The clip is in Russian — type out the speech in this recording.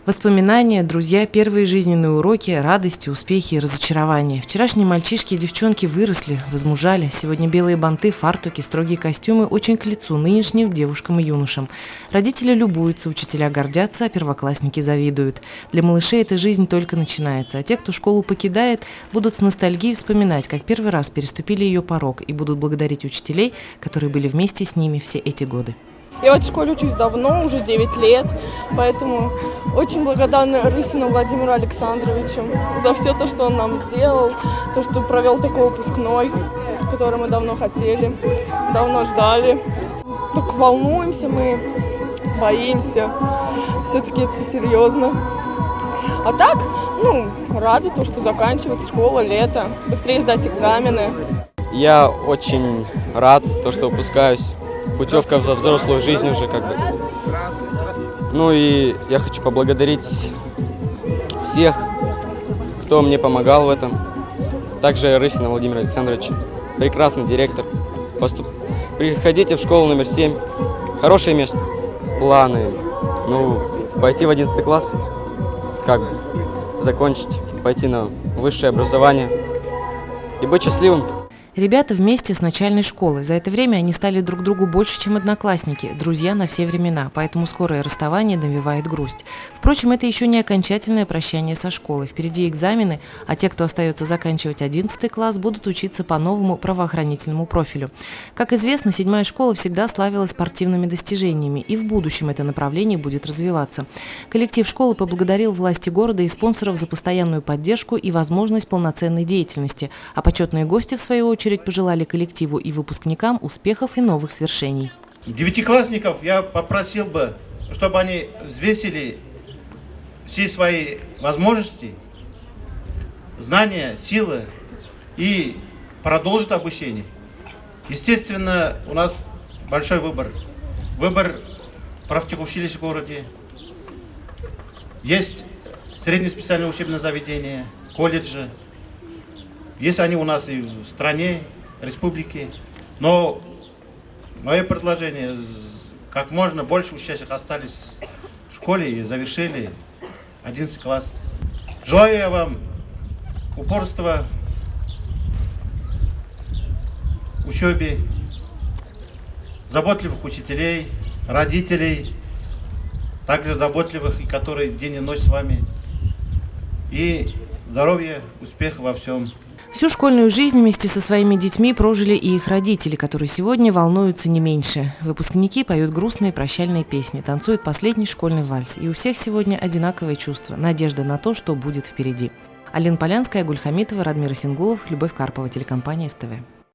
Воспоминания, друзья, первые жизненные уроки, радости, успехи и разочарования. Вчерашние мальчишки и девчонки выросли, возмужали. Сегодня белые банты, фартуки, строгие костюмы очень к лицу нынешним девушкам и юношам. Родители любуются, учителя гордятся, а первоклассники завидуют. Для малышей эта жизнь только начинается, а те, кто школу покидает, будут с ностальгией вспоминать, как первый раз переступили ее порог, и будут благодарить учителей, которые были вместе с ними все эти годы. Я в этой школе учусь давно, уже 9 лет, поэтому очень благодарна Рысину Владимиру Александровичу за все то, что он нам сделал, то, что провел такой выпускной, который мы давно хотели, давно ждали. Так волнуемся мы, боимся, все-таки это все серьезно. А так, рады то, что заканчивается школа, лето, быстрее сдать экзамены. Я очень рад, то, что выпускаюсь. Путевка во взрослую жизнь уже как бы. Ну и я хочу поблагодарить всех, кто мне помогал в этом. Также Рысина Владимира Александровича, прекрасный директор. Приходите в школу номер 7, хорошее место. Планы, пойти в 11 класс, закончить, пойти на высшее образование и быть счастливым. Ребята вместе с начальной школы. За это время они стали друг другу больше, чем одноклассники, друзья на все времена, поэтому скорое расставание навевает грусть. Впрочем, это еще не окончательное прощание со школой. Впереди экзамены, а те, кто остается заканчивать 11 класс, будут учиться по новому правоохранительному профилю. Как известно, 7-я школа всегда славилась спортивными достижениями, и в будущем это направление будет развиваться. Коллектив школы поблагодарил власти города и спонсоров за постоянную поддержку и возможность полноценной деятельности, а почетные гости, в свою очередь, пожелали коллективу и выпускникам успехов и новых свершений. Девятиклассников я попросил бы, чтобы они взвесили все свои возможности, знания, силы и продолжат обучение. Естественно, у нас большой выбор. Выбор профтехучилищ в городе. Есть среднее специальное учебное заведение, колледжи. Есть они у нас и в стране, республике. Но мое предложение, как можно больше учащих остались в школе и завершили 11 класс. Желаю я вам упорства, учебе, заботливых учителей, родителей, также заботливых, и которые день и ночь с вами. И здоровья, успеха во всем. Всю школьную жизнь вместе со своими детьми прожили и их родители, которые сегодня волнуются не меньше. Выпускники поют грустные прощальные песни, танцуют последний школьный вальс. И у всех сегодня одинаковое чувство – надежда на то, что будет впереди. Алина Полянская, Гуль Хамитова, Радмир Исенгулов, Любовь Карпова, телекомпания СТВ.